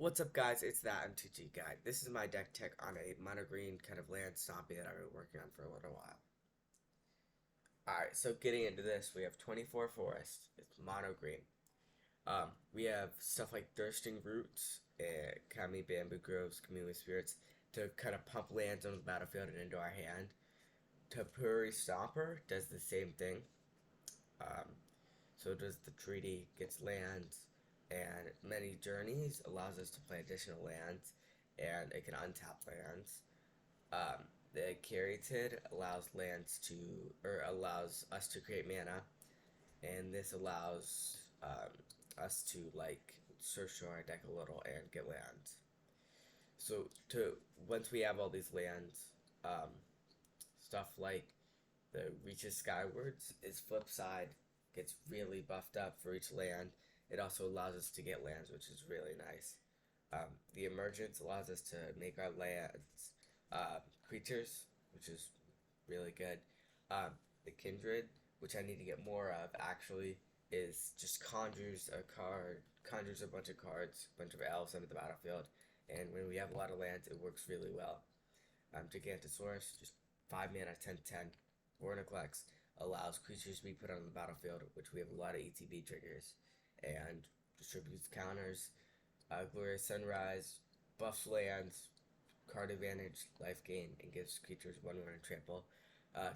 What's up, guys? It's that MTGA guy. This is my deck tech on a mono green kind of land stompy that I've been working on for a little while. Alright, so getting into this, we have 24 forests. It's mono green. We have stuff like Thirsting Roots, Kami Bamboo Groves, Kamui Spirits to kind of pump lands on the battlefield and into our hand. Tapuri Stomper does the same thing. Um, so does the treaty, gets lands, and many journeys allows us to play additional lands, and it can untap lands. The Caryatid allows lands to, or allows us to create mana, and this allows us to like search through our deck a little and get lands. So to once we have all these lands, stuff like the reaches skywards is flip side, gets really buffed up for each land. It also allows us to get lands, which is really nice. The emergence allows us to make our lands creatures, which is really good. The kindred, which I need to get more of actually, is just conjures a bunch of cards, a bunch of elves onto the battlefield, and when we have a lot of lands, it works really well. Gigantosaurus, just 5 mana, 10/10. Vornaclex allows creatures to be put on the battlefield, which we have a lot of ETB triggers, and distributes counters. Glorious Sunrise buffs lands, card advantage, life gain, and gives creatures 1/1 trample.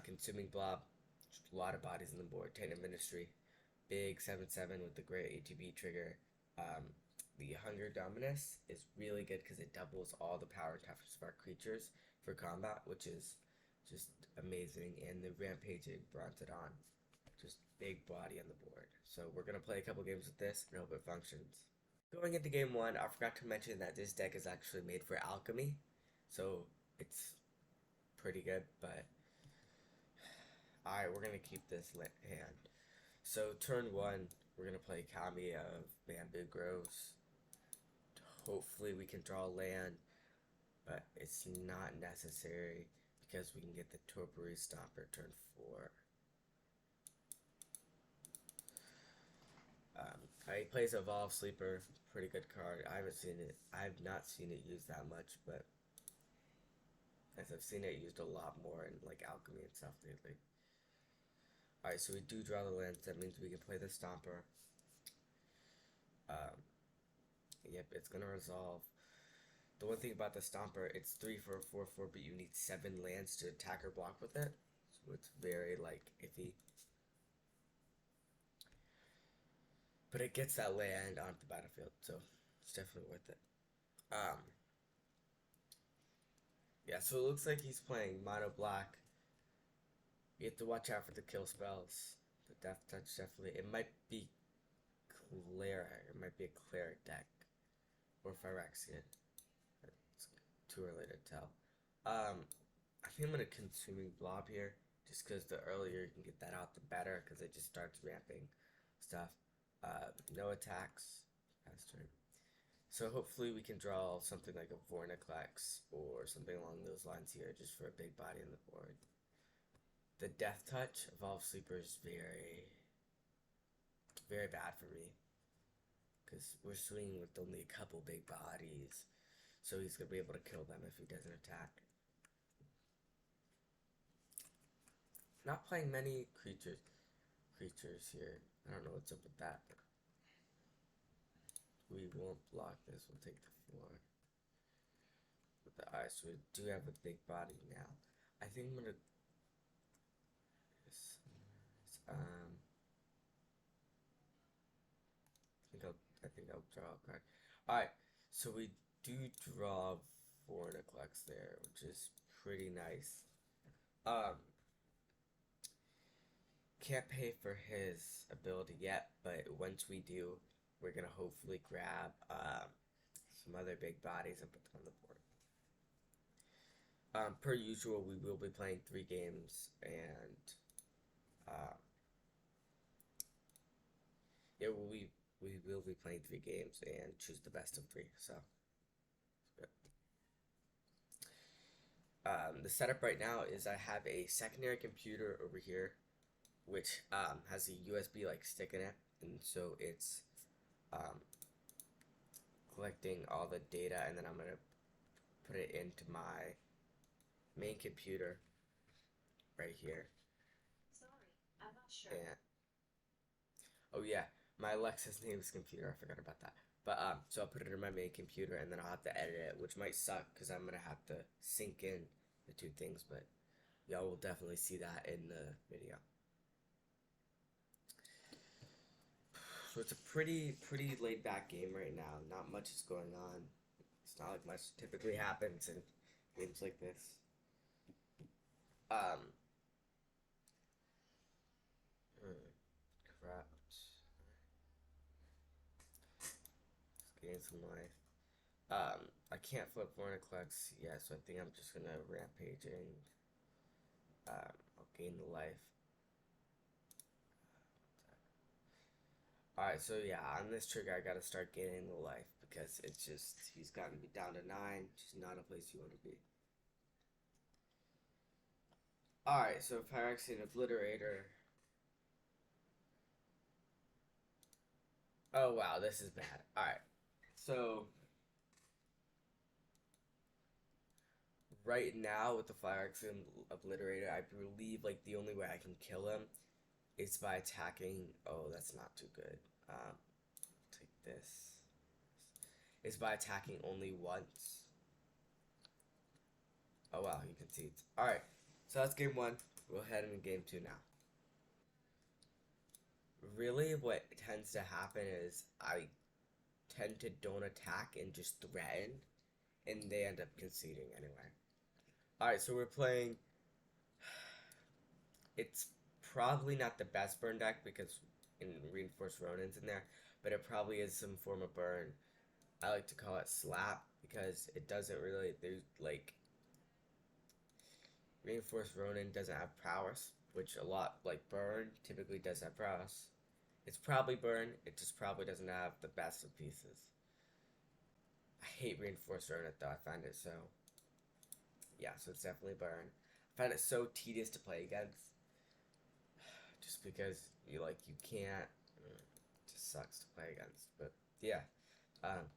Consuming Blob, just a lot of bodies on the board. Tainted Ministry, big 7/7 with the great ATB trigger. The Hunger Dominus is really good because it doubles all the power and toughness of our creatures for combat, which is just amazing. And the Rampaging Brontodon, just big body on the board. So we're going to play a couple games with this and hope it functions. Going into game one, I forgot to mention that this deck is actually made for alchemy. So it's pretty good, but alright, we're going to keep this hand. So turn one, we're going to play Kami of Bamboo Groves. Hopefully we can draw land, but it's not necessary because we can get the Torpor Stomper turn 4. He plays Evolve Sleeper, pretty good card. I have not seen it used that much, but as I've seen it used a lot more in like alchemy and stuff lately. Alright, so we do draw the lands. That means we can play the Stomper. Yep, it's gonna resolve. The one thing about the Stomper, it's 3 for a 4/4, but you need 7 lands to attack or block with it. So it's very like iffy. But it gets that land onto the battlefield, so it's definitely worth it. Yeah, so it looks like he's playing mono black. You have to watch out for the kill spells. The Death Touch definitely. It might be cleric. It might be a cleric deck. Or Phyrexian. It's too early to tell. I think I'm gonna Consuming Blob here. Just because the earlier you can get that out, the better. Because it just starts ramping stuff. No attacks. Pass turn. So hopefully we can draw something like a Vornaclex or something along those lines here, just for a big body on the board. The Death Touch Evolve Sleeper is very, very bad for me. Because we're swinging with only a couple big bodies. So he's going to be able to kill them if he doesn't attack. Not playing many creatures here. I don't know what's up with that. But we won't block this. We'll take the 4. With the eye, so we do have a big body now. I think I'm going to... I think I'll draw a card. Alright, so we do draw Vornaclex there, which is pretty nice. Can't pay for his ability yet, but once we do, we're gonna hopefully grab some other big bodies and put them on the board. Per usual, we will be playing 3 games, and yeah, we will be playing 3 games and choose the best of 3. So, the setup right now is I have a secondary computer over here, which has a USB like stick in it, and so it's collecting all the data, and then I'm gonna put it into my main computer right here. Sorry, I'm not sure. And oh yeah, my Alexa's name is computer. I forgot about that. But so I'll put it in my main computer, and then I'll have to edit it, which might suck because I'm gonna have to sync in the two things. But y'all will definitely see that in the video. So it's a pretty laid back game right now. Not much is going on. It's not like much typically happens in games like this. Um, crap. Let's gain some life. I can't flip Vorniclex yet, so I think I'm just gonna rampage and I'll gain the life. Alright, so yeah, on this trigger I gotta start gaining the life because it's just, he's gotten me down to 9, which is not a place you want to be. Alright, so Pyrexian Obliterator. Oh wow, this is bad. Alright, so right now with the Pyrexian Obliterator, I believe like the only way I can kill him is by attacking. Oh, that's not too good. Take this. Is by attacking only once. Oh wow, he concedes. Alright, so that's game 1. We'll head into game 2 now. Really, what tends to happen is I tend to don't attack and just threaten, and they end up conceding anyway. Alright, so we're playing. It's probably not the best burn deck because in Reinforced Ronin's in there, but it probably is some form of burn. I like to call it slap because it doesn't really, there's like, Reinforced Ronin doesn't have prowess, which a lot like burn typically does have prowess. It's probably burn, it just probably doesn't have the best of pieces. I hate Reinforced Ronin though, I find it so, yeah, so it's definitely burn. I find it so tedious to play against just because you can't, it just sucks to play against. But yeah, um,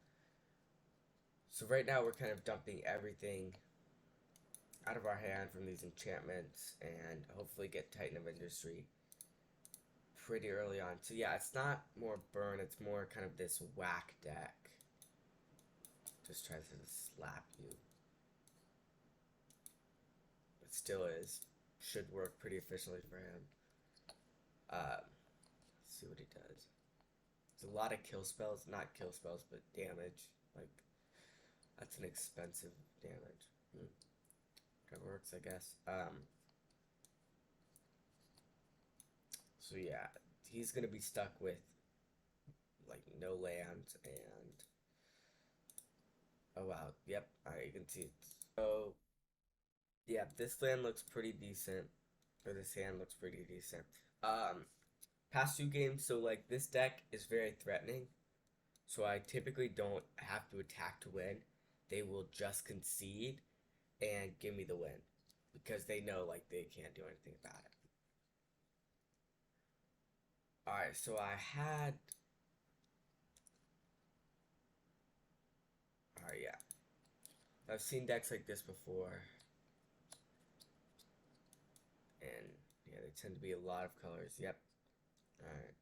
so right now we're kind of dumping everything out of our hand from these enchantments and hopefully get Titan of Industry pretty early on. So yeah, it's not more burn, it's more kind of this whack deck. Just tries to slap you. But still is. Should work pretty efficiently for him. Let's see what he does. There's a lot of kill spells, not kill spells, but damage. Like, that's an expensive damage. That works, I guess. So yeah, he's gonna be stuck with like no lands and oh wow, yep. Alright, you can see it. So yeah, this land looks pretty decent, or this hand looks pretty decent. Um, Past 2 games, so like this deck is very threatening. So I typically don't have to attack to win. They will just concede and give me the win because they know like they can't do anything about it. All right, so I had. All right, yeah, I've seen decks like this before, and yeah, they tend to be a lot of colors. Yep. All right.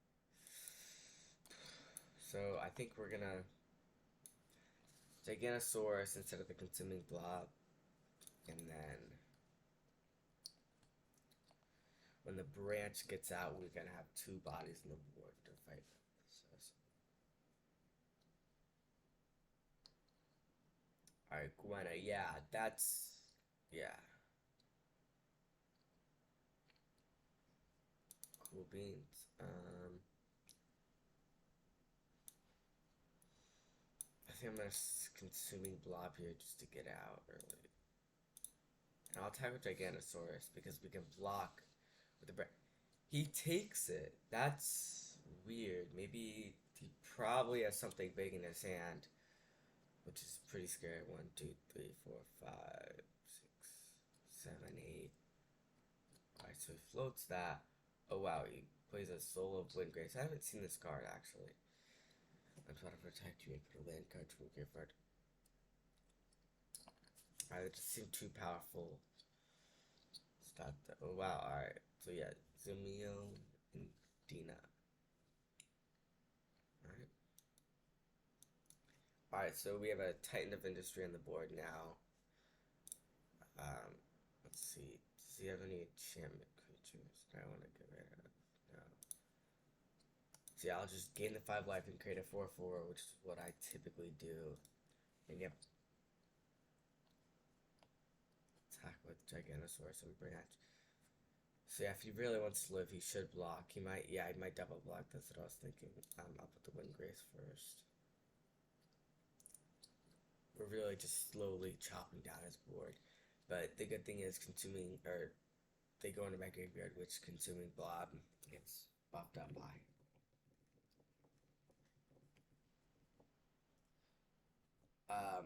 So I think we're gonna Giganosaurus instead of the consuming blob, and then when the branch gets out, we're gonna have 2 bodies in the board to fight. All right, Gwenna. Yeah, that's yeah. Cool beans. I think I'm gonna consuming blob here just to get out early. And I'll attack with Giganosaurus because we can block with the branch. He takes it. That's weird. Maybe he probably has something big in his hand, which is pretty scary. 1, 2, 3, 4, 5, 6, 7, 8. Alright, so he floats that. Oh wow, he plays a Soul of Windgrace. I haven't seen this card actually. I'm trying to protect you and put a land card to your graveyard. Alright, that just seemed too powerful. Stop that. Oh wow, alright. So yeah, Zumio and Dina. Alright. Alright, so we have a Titan of Industry on the board now. Let's see. Does he have any enchantment creatures that I want to get rid of? No. See, I'll just gain the 5 life and create a 4/4, which is what I typically do. And yep. Attack with Giganosaurus and Branch. So yeah, if he really wants to live, he should block. He might, yeah, he might double block. That's what I was thinking. I'll put the Wind Grace first. We're really just slowly chopping down his board. But the good thing is consuming, or they go into my graveyard, which consuming blob gets buffed up by. Um,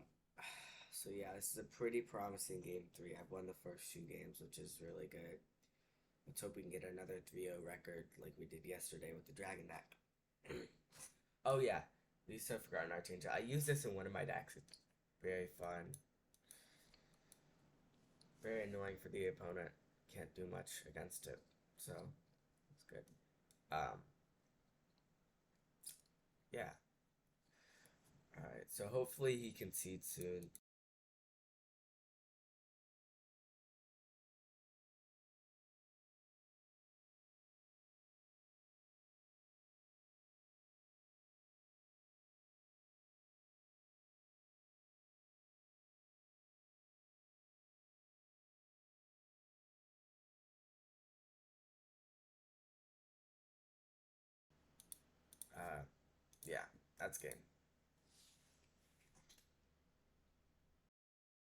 so yeah, this is a pretty promising game 3. I've won the first 2 games, which is really good. Let's hope we can get another 3-0 record like we did yesterday with the Dragon deck. Oh yeah, we used to have forgotten our change. I use this in one of my decks. It's very fun. Very annoying for the opponent. Can't do much against it. So, it's good. Yeah. Alright, so hopefully he concedes soon. Uh, yeah, that's game.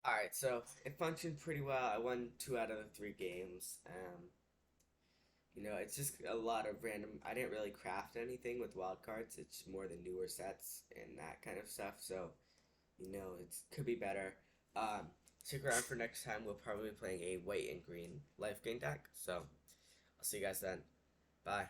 Alright, so it functioned pretty well. I won 2 out of the 3 games. It's just a lot of random. I didn't really craft anything with wild cards. It's more the newer sets and that kind of stuff. So, it could be better. Stick around for next time. We'll probably be playing a white and green life gain deck. So, I'll see you guys then. Bye.